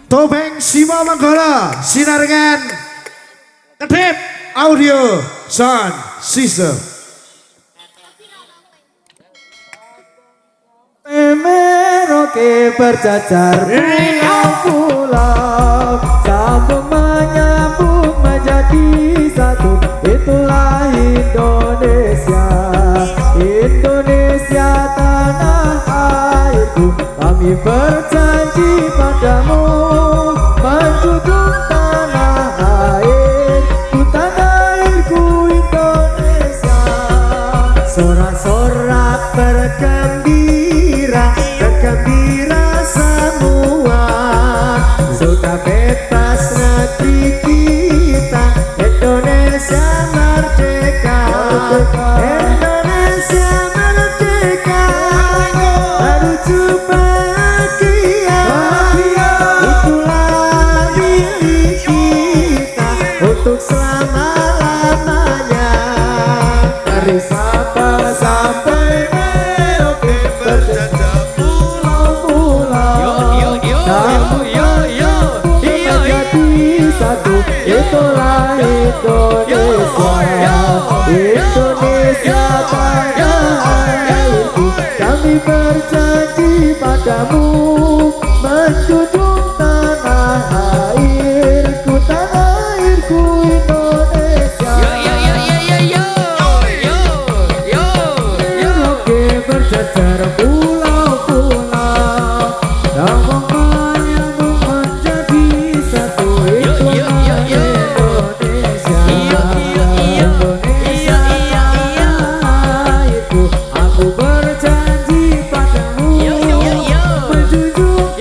Topeng Simo Manggala sinarengan Kedip Audio Sound System. Memeroke berjajar pulau-pulau, sambung menyambung menjadi satu. Itulah Indonesia, Indonesia tanah airku. Kami berjanji padamu menjunjung tanah airku, tanah airku Indonesia. Sorak-sorak bergembira, bergembira semua. Sudah bebas negeri kita, Indonesia merdeka. Indonesia merdeka, menuju bahagia. Itulah milik kita untuk selama-lamanya. Dari Sabah sampai Merauke berjajah pulau-pulau, sambung menjadi satu. Itulah Indonesia, Indonesia tanah airku. Kami berjanji padamu menjunjung tanah airku, tanah airku Indonesia. Merauke berjajar pulau-pulau, sambung menyambung menjadi satu. Itulah Indonesia, Indonesia tanah airku. Aku berjanji padamu menjunjung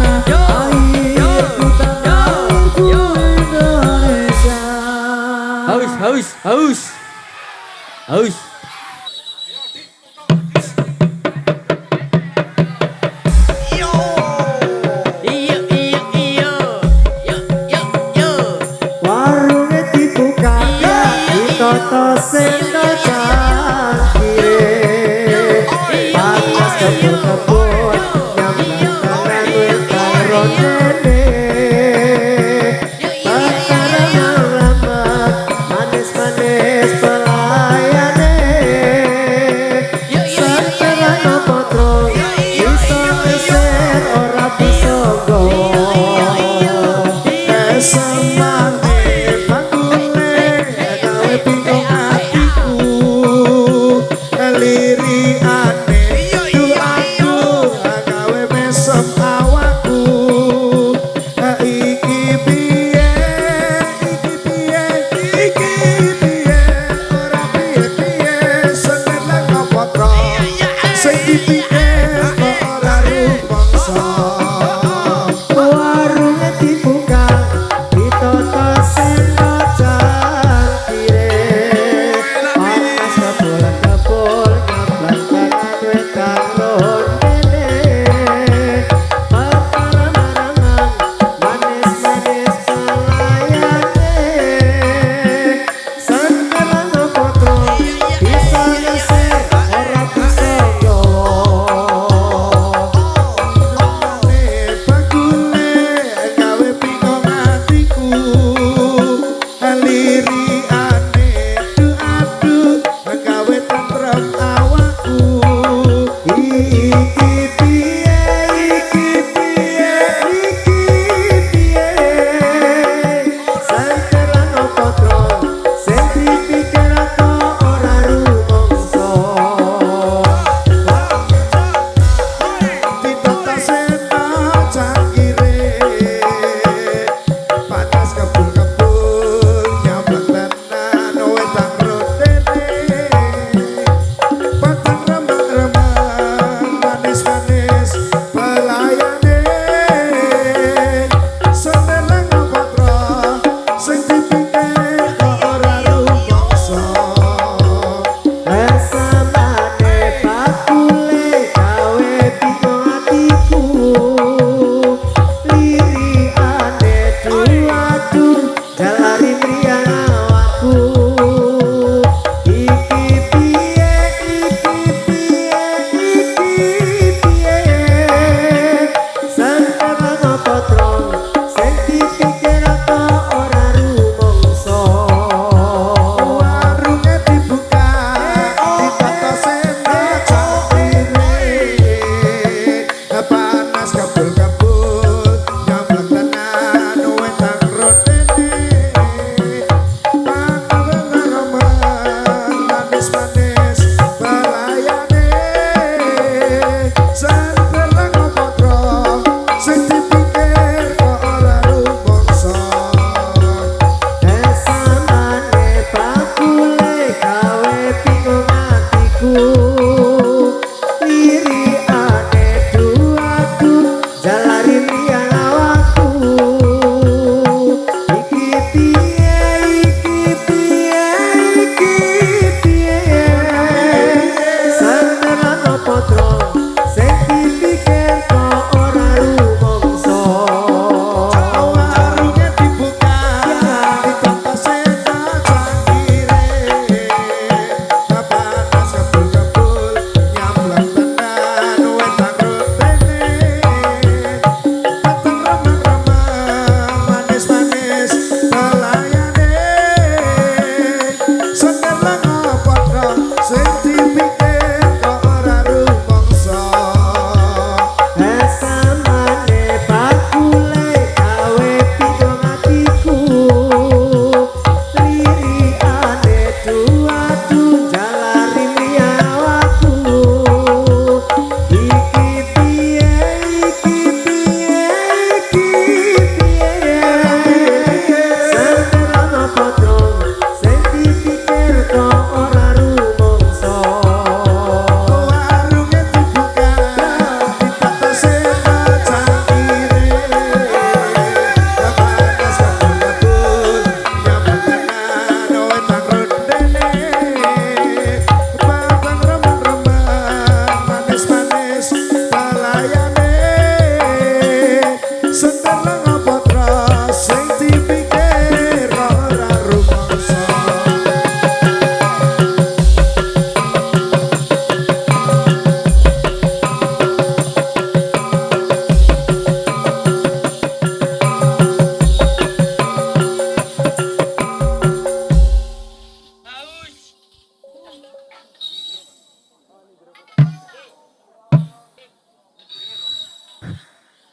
tanah airku, tanah airku Indonesia. Haus. Warungnya dibuka, ditoto sendok cangkir. Panas kebun-kebun, nyambang karo nene. Perkara meramat, manis-manis pelayane. Setelah nopotro, bisa meser ora bisa semane pangune gawe bingung hatiku, liriane doaku gawe mesem awakku. sing dipikir kok ora rumangsa. Esamane bakule gawe bingung atiku. Lirikane duaku jalari liyan awakku. Iki piye, iki piye, iki piye. Sandaran opo tro, sing dipikir kok ora rumangsa. Warungnya dibuka, ditonton sena cangkire. Panas kebul-kebul, nyamlang tenan wetang rutene. Patang remang-remang, manis-manis pelayane. Seger lengo padha, sing dipikir kok ora rumangsa. Esamane bakule gawe bingung atiku. Lirikane duadu jalari liyan awakku. Iki piye, iki piye, iki piye. Sandaran opo tro, sing dipikir kok ora rumangsa. Warungnya dibuka, ditonton sena cangkire. Panas kebul-kebul, nyamlang tenan wetang rutene. Patang remang-remang, manis-manis pelayane. Seger lengo padha, sing dipikir ora rumangsa.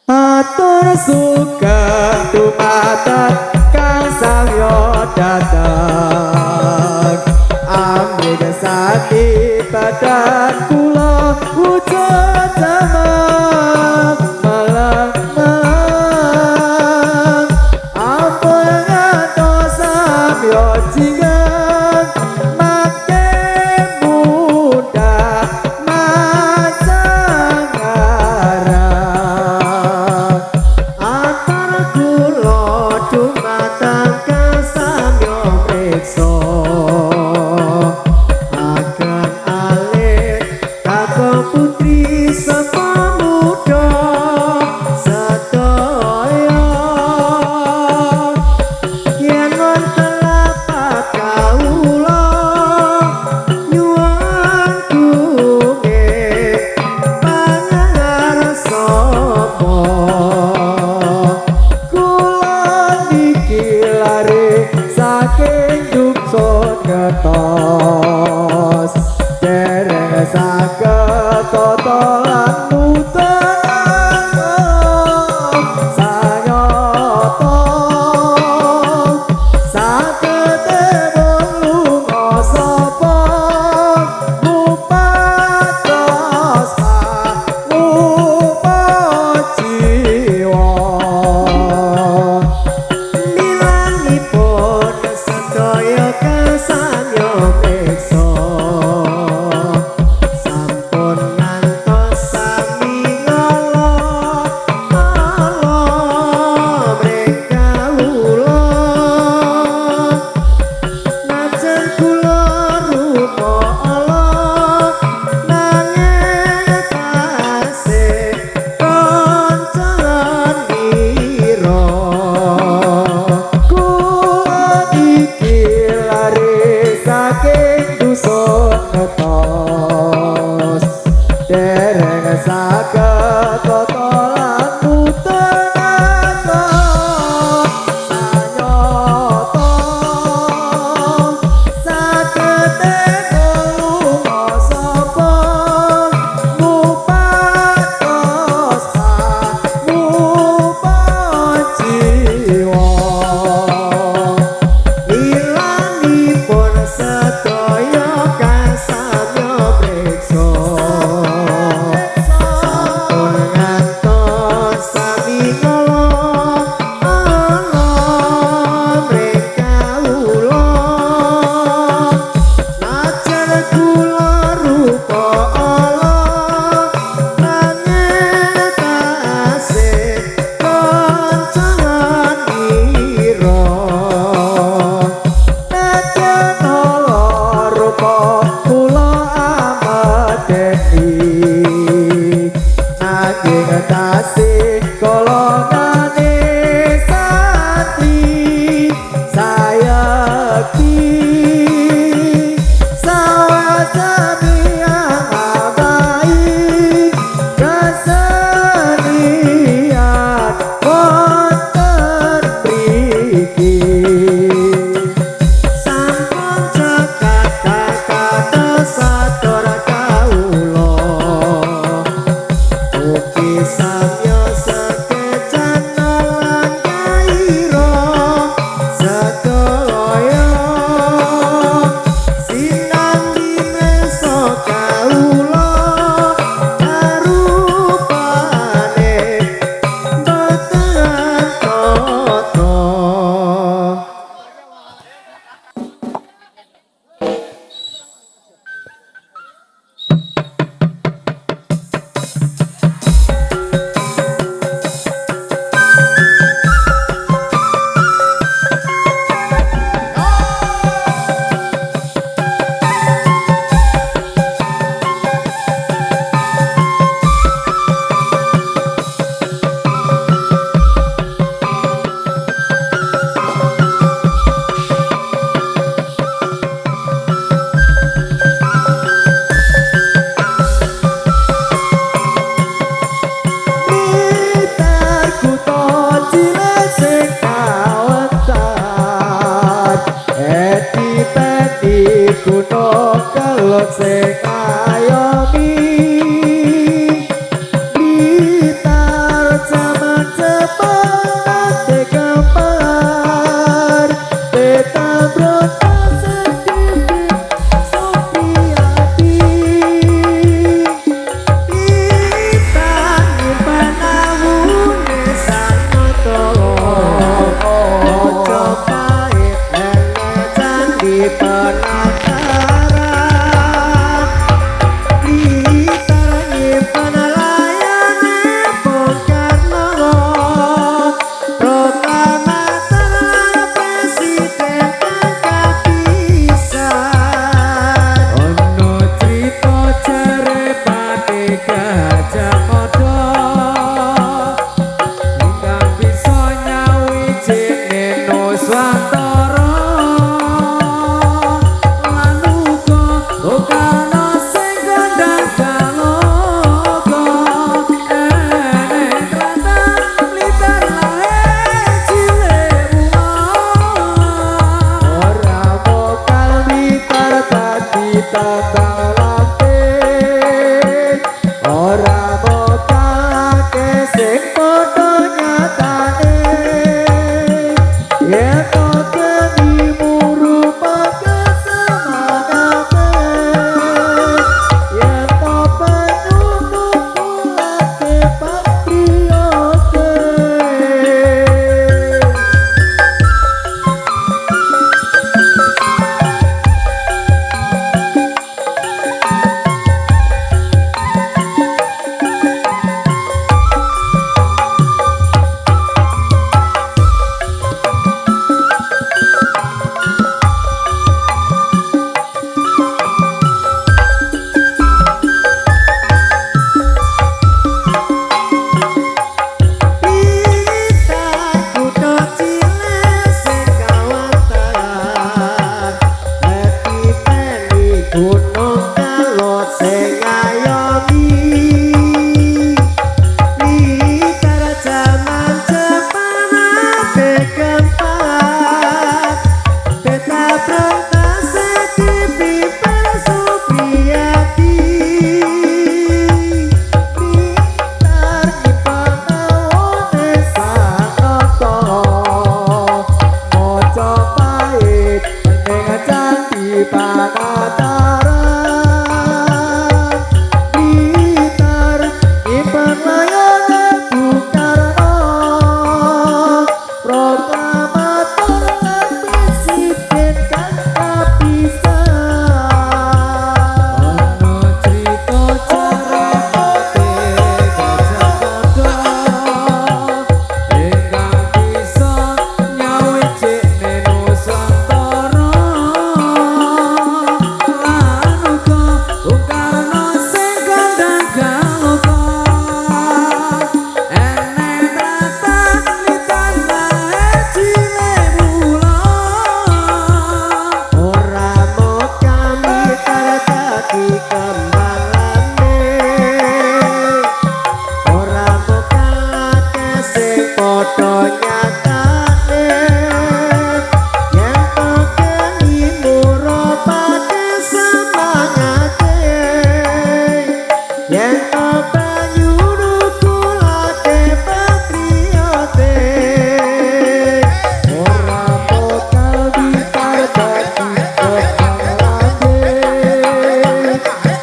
Atur sugeng dumateng kang samya dateng. Amri gesati badan kula wujud jamak malang-malang. Ampun ngantos samya jingeng makin mudah masang ngarang. Antara kula dumateng kesamya padha nyatane yen kekeni murupake semangate yen banyu nukulake patriote ora bakal ditarbati kekalane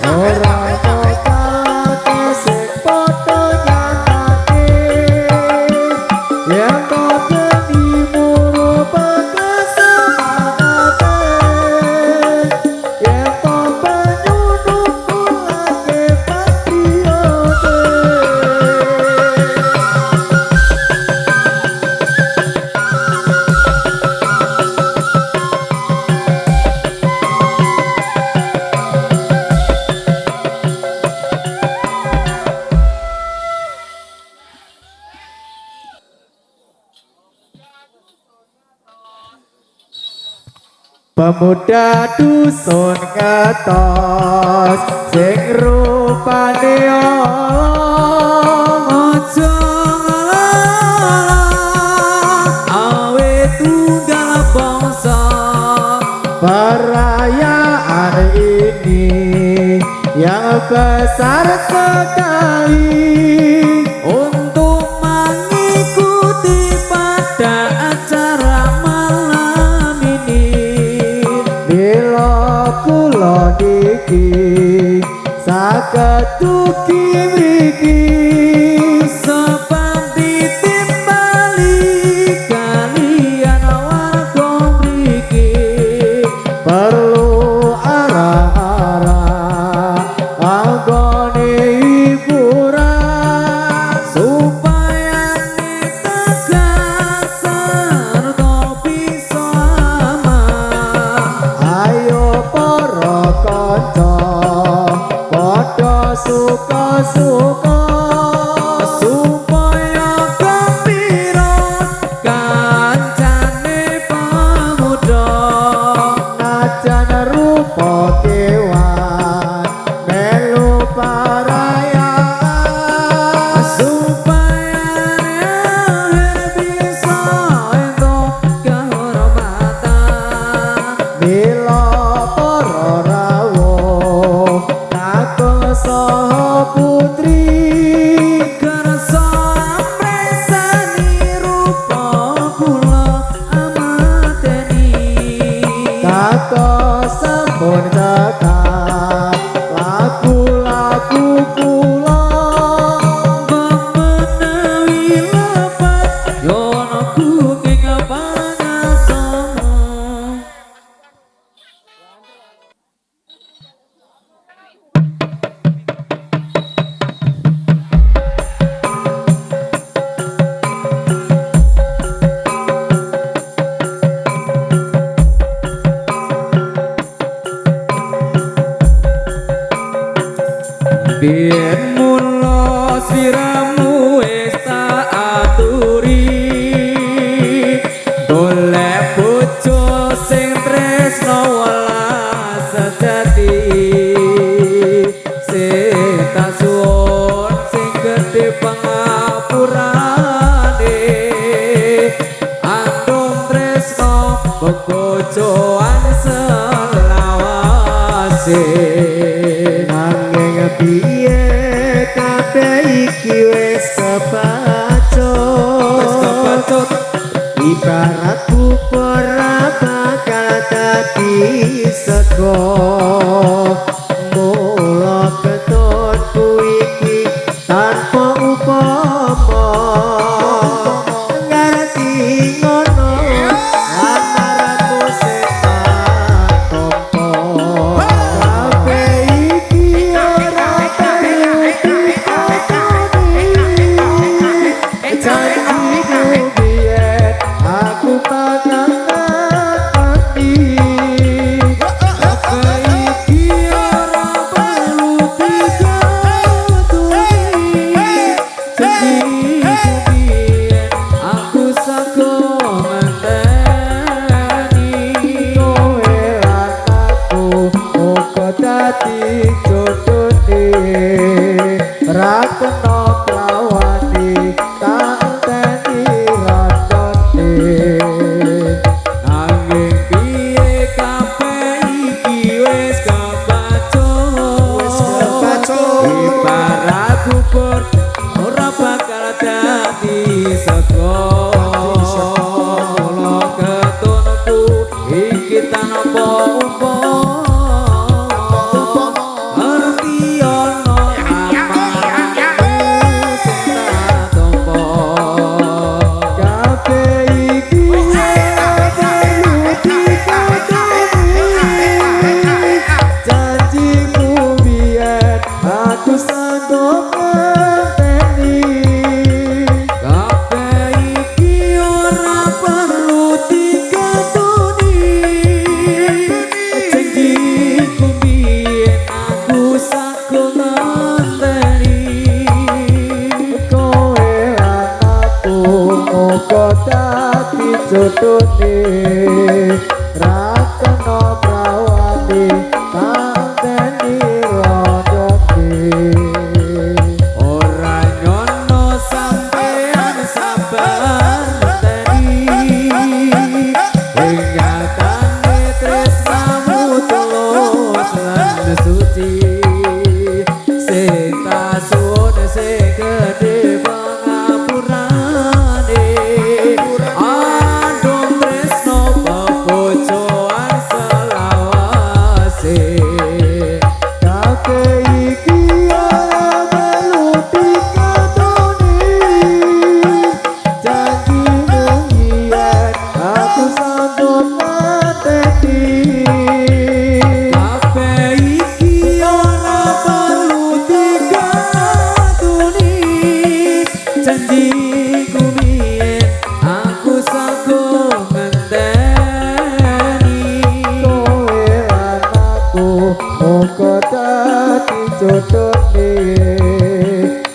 ora bakal sing padha nyatane yen kekeni murupake semangate yen banyu nukulake patriote. Pemuda dusun ngetos sing rupane aja awe tunggal bangsa perayaan ini yang besar sekali untuk mengikuti pada acara malam ini bila kula niki saged dugi mriki seperti timbali kalian warga mriki perlu arah-arah anggone hiburan supaya ditegas serta bisa aman. Ayo para kanca padha suka-suka supaya gembira kancane pemuda najan rupa kewan melu parayaan supaya bisa entuk kehormatan bila para rawuh takon saha putri kersa amresani rupa kula amateni kakok sampun cekak lagu-lagu kula menawi lepas yono kuking pangasama. Biyen mula siramu wis tak aturi golek bojo sing tresno welas sejati sing tak suwun sing gedhe pangapurane andung tresno begojoan selawase nanging piye kabeh iki wis kepacut ibarat bubur bakal dadi sego mula ketutku iki tanpa upama ngerti ngono lamaranmu sing tak tampa kabeh iki ora perlu janjiku biyen aku bakal ngerti kabeh iki ora sego kula ketunku iki tanpa umpama arti ana amarku sing tak tampa kabeh iki janjiku biyen aku sanggup ngenteni kabeh iki ora perlu dikatoni janjiku biyen aku saguh ngenteni kowe lan aku muga dadi jodhone ra kena prawani kanteni rodone ora nyono sampean sabar teni ingkatane tresnamu tulus lan suci sing tasuk sing gedhe pangapurane andung tresno bebojoan selawase kabeh iki ora perlu dikatoni janjimu biyen aku sanggup ngenteni kabeh iki ora perlu dikatoni janjiku biyen aku saguh ngenteni kowe lan aku muga dadi jodhone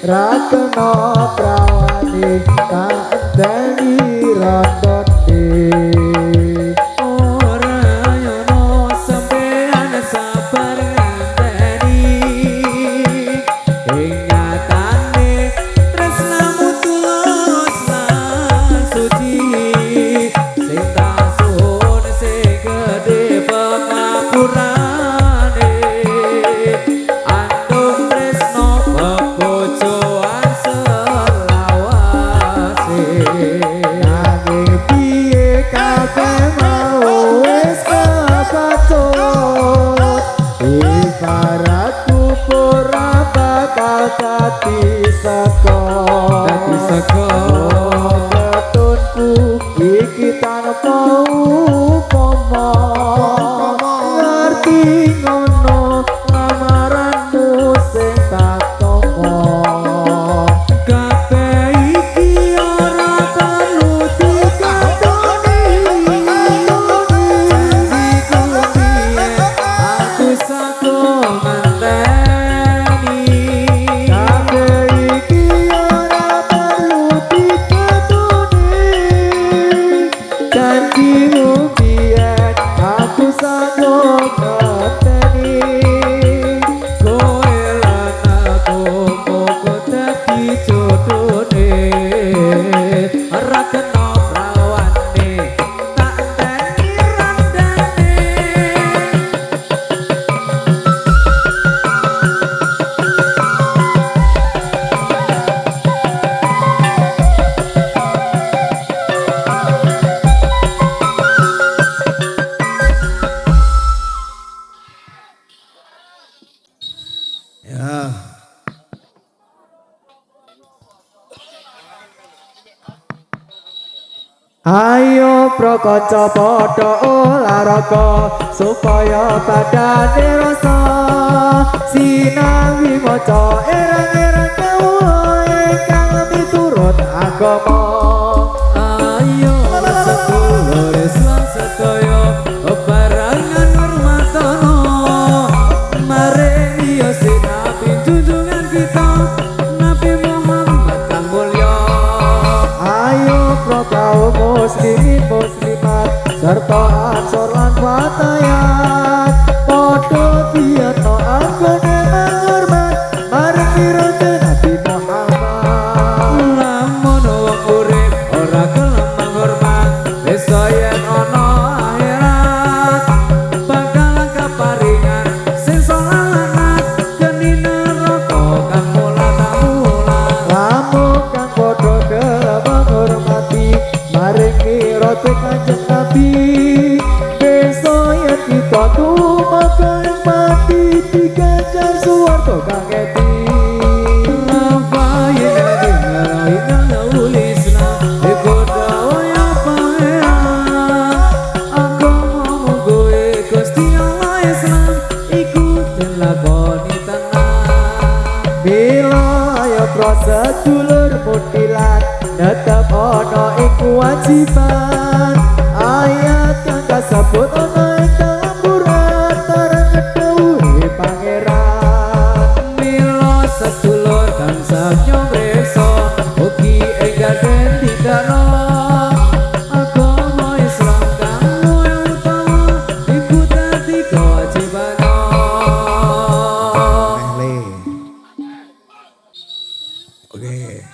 ra kena prawani kanteni rodone ora nyono sampean sabar ngenteni ingkatane tresnamu tulus lan suci sing tasun sing gedhe pangapurane andung tresno bebojoan selawase nanging piye kabeh mau wis kepacut ibaratku ora bakal dadi saka ketunku iki tanpa upama ngerti ngono lamaranmu sing tak tampa kabeh iki ora perlu dikatoni janjiku biyen aku saguh ngenteni kabeh iki ora perlu dikatoni janjimu biyen aku sanggup ngenteni kowe lan aku muga dadi jodhone ora kena prawane tak enteni randane Ya, ayo prakaca padha olahraga supaya badane rasa sinambi maca erang-erang kawula ingkang miturut agama ayo sedulur Islam sedaya bebarengan hormatana maring ya sinabi junjungan kita Nabi Muhammad kang mulya ayo kaum muslimin muslimat serta ansor lan fatayat padha biyana anggone menghormat marang pira Nabi Muhammad lamun wong urip ora gelem menghormat bisa yen ana akhirat bakal kaparingan sing salah geni neraka kang mula tak mula lamun kang padha gelem menghormat kewajiban ayat kang kasebut ana ing kampuran tarang kedhawuhe pangeran mila sedulur tansah nyongreksa ugi enggal den tidakno agama Islam kang luwih utama iku dadi kewajiban. Oke.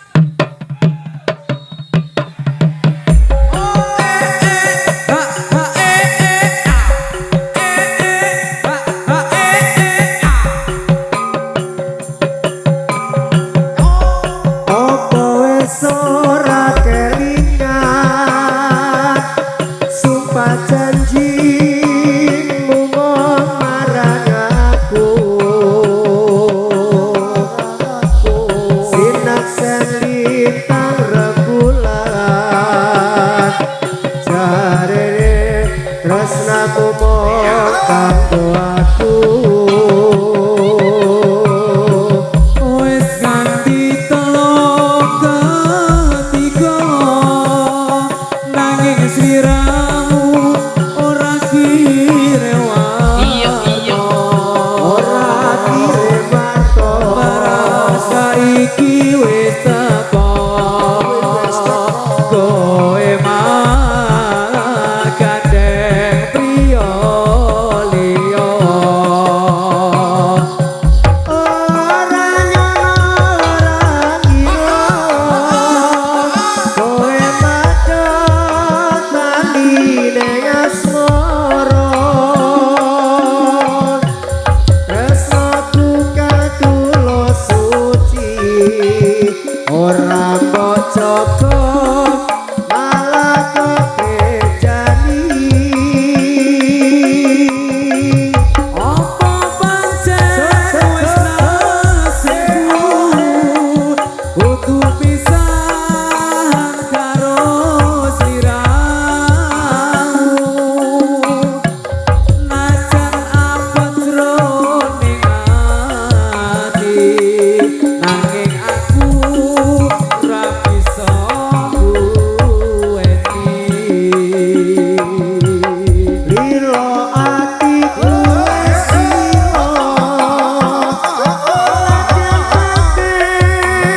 apa wis ora kelingan sumpah janjimu marang aku sinak selintang rembulan jarene tresnaku mok kanggo aku Wis nganti telung ketiga nanging sliramu ora kirewan ora diremarto saiki wis teko kowe malah gandeng priya liya ora nyono ora kira kowe padha tali ning asmara tresnaku katulus suci ora mbok jaga malah kebejani apa pancen wis nasibku kudu pisahan karo sliramu najan abot jroning ati nanging aku ora bisa duweni lilo atiku wis ilo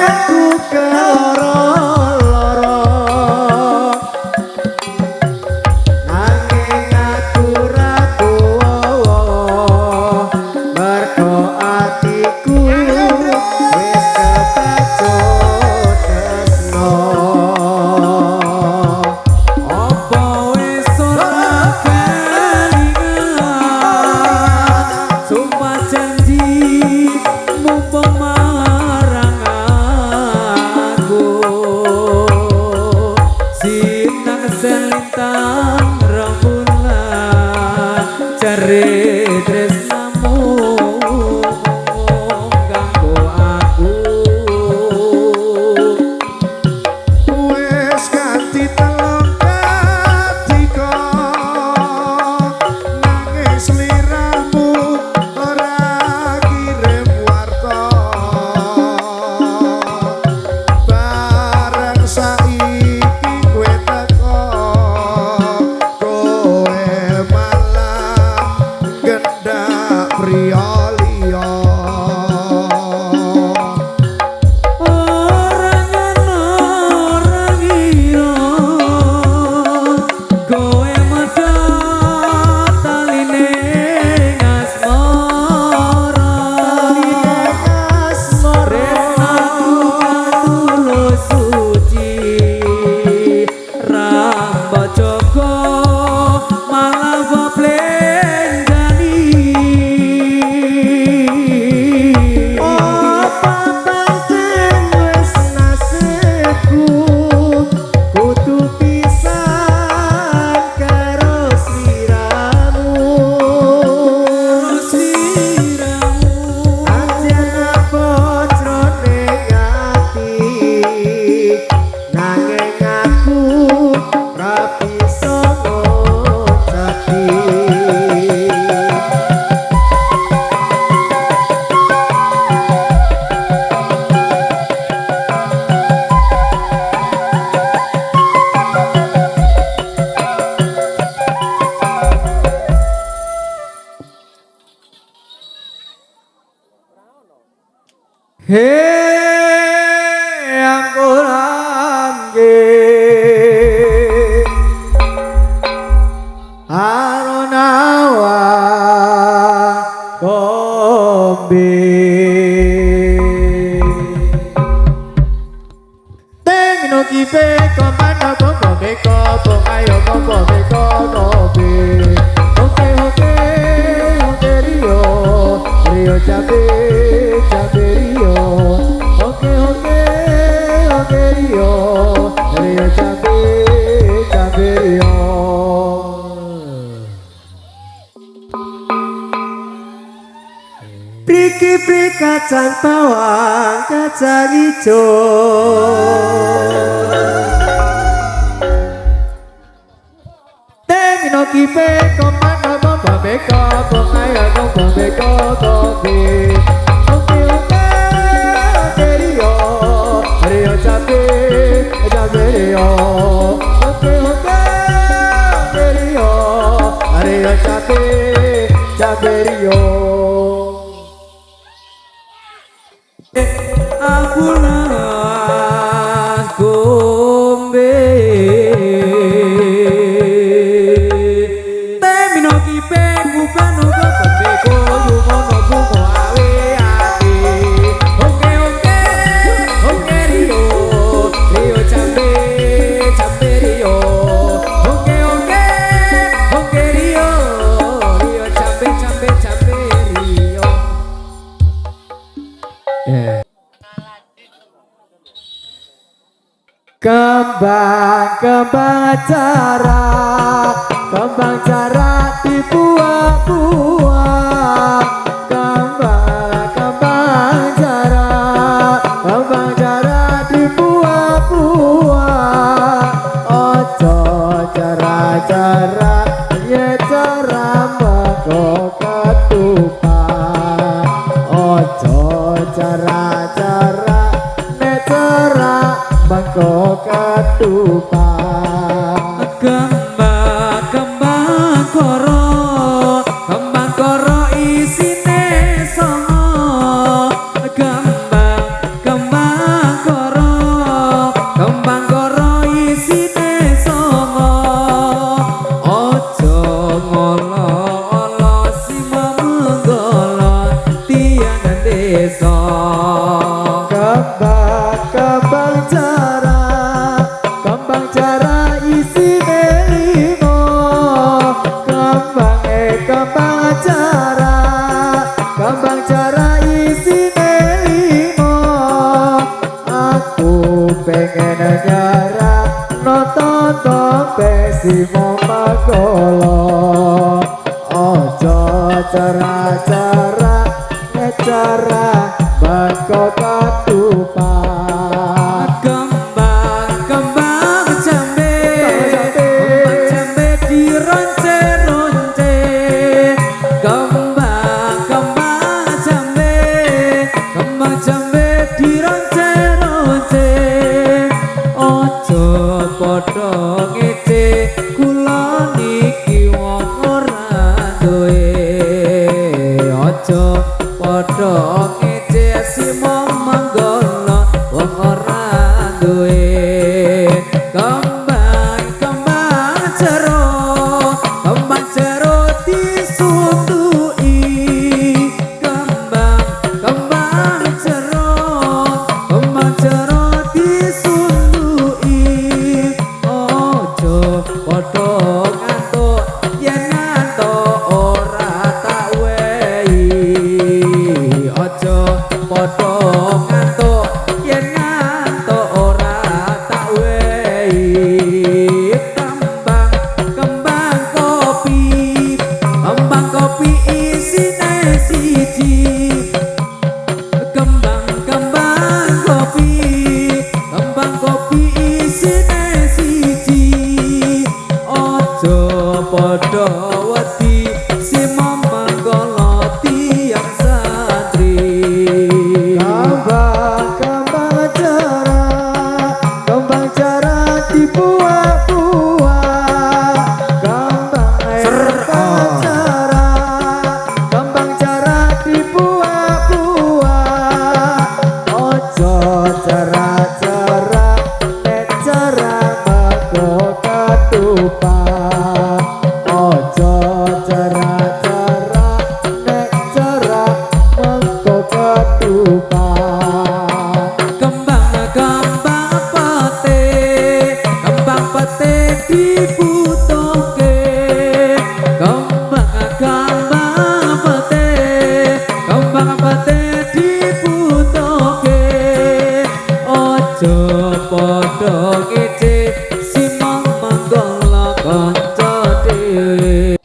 aku keloro-loro nanging aku ra kuwowo mergo atiku wis kepacut tresno apa wis ora kelingan sumpah janji mumpung marang aku sinar selintang rembulan jare tresnamu ganggo aku Wes ganti telung ketiga nanging sliramu ora kirim warta bareng saiki kowe teko kowe malah Hei angkurange aronawa kombe Tengino kipe komanda kombo beko ayo kombo beko kombe Oke oke oke Rio Rio cabe cabe Rio Oke oke oke Rio Rio cabe cabe Rio Priki prik kacang bawang kacang hijau Temino kipe komando bomba beko Ayo bomba beko kombi Oke oke oke Rio Rio cabe cabe Rio Oke oke oke Rio Rio cabe cabe Rio Ambulan kombe Temino kipe kupano kombe koyo mono bungo awe ati Oke oke oke Rio Rio cabe cabe Rio Oke oke oke Rio Rio cabe cabe cabe Rio Kembang cara dibuah-buah kembang cara dibuah-buah ojo cara ya cara mengko ketupat ojo cara ne cara mengko ketupat Kembang koro isine songo kembang koro isine songo ojo ngolo-olo si menggolo tiang desa kembang cara isi limo kembang cara isi limo aku pengen nyara nonton si magolo ojo cara bangko ketupat Kembang jambe dironce-ronce Kembang jambe dironce-ronce Ojo podo ngece kula niki wong ora duwe Ojo podo ngece si manggolo wong ora duwe Kembang jero disutui Kembang jero disutui Ojo podo ngantuk yen ngantuk ora tak wehi Ojo podo ngantuk yen ngantuk ora tak wehi Kembang kopi isine siji Kembang kopi isine siji Ojo podo wedi si manggolo tiang santri kembang cara dibuah-buah pete dibutuhke kembang pete dibutuhke ojo padha ngece simong manggala kanca dhewe.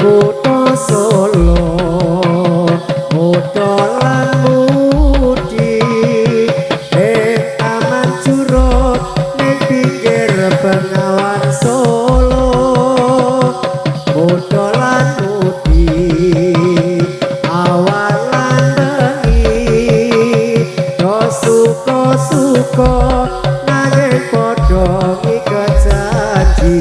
Kutha Solo modolan mudi Taman Curug ning pinggir Bengawan Solo modolan mudi awalan bengi do suka-suka nanging padha ngiket janji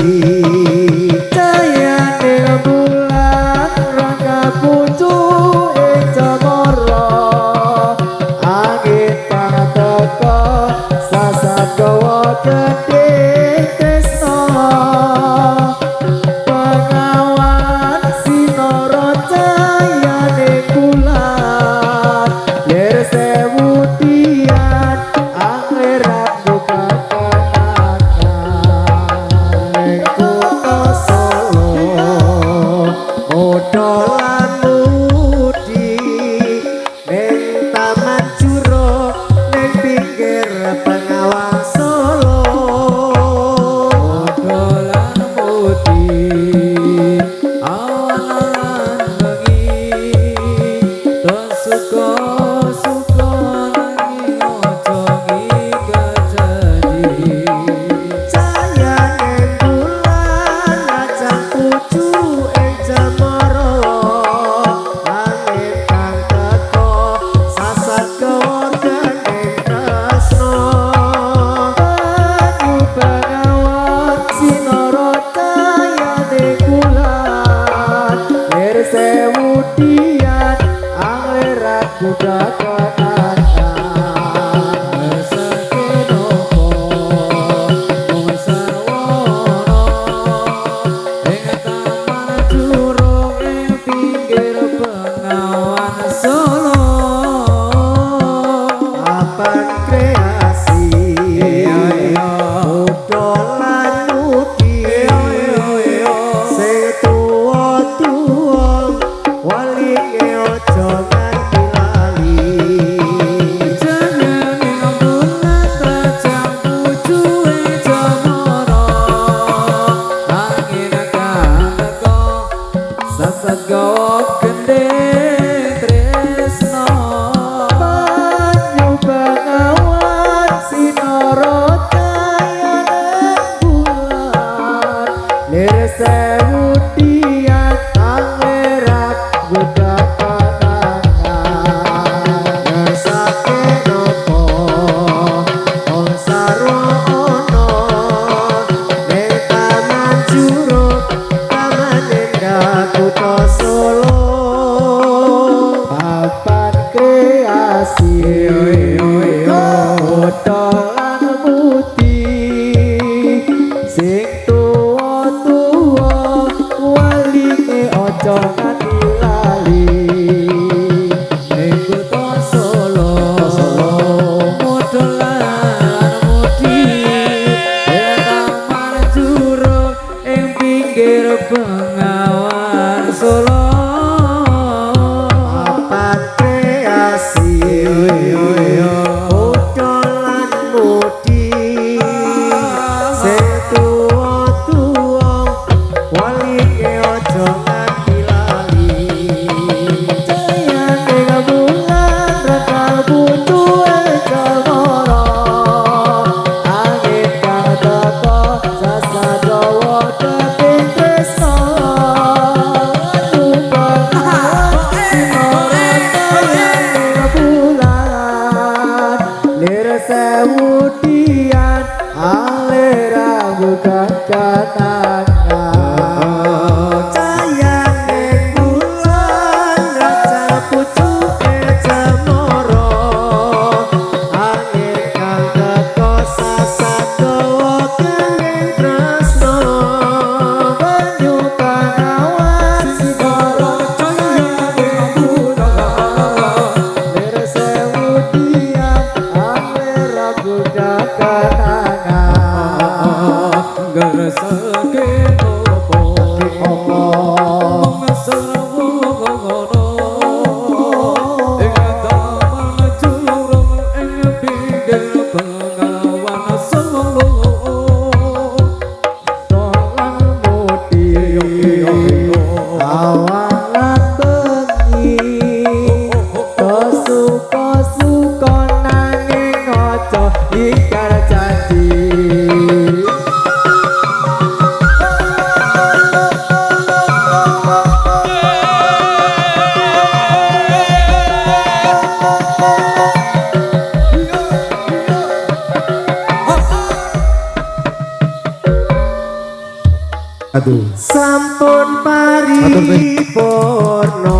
Aduh. sampun Matur, Teh. paripurna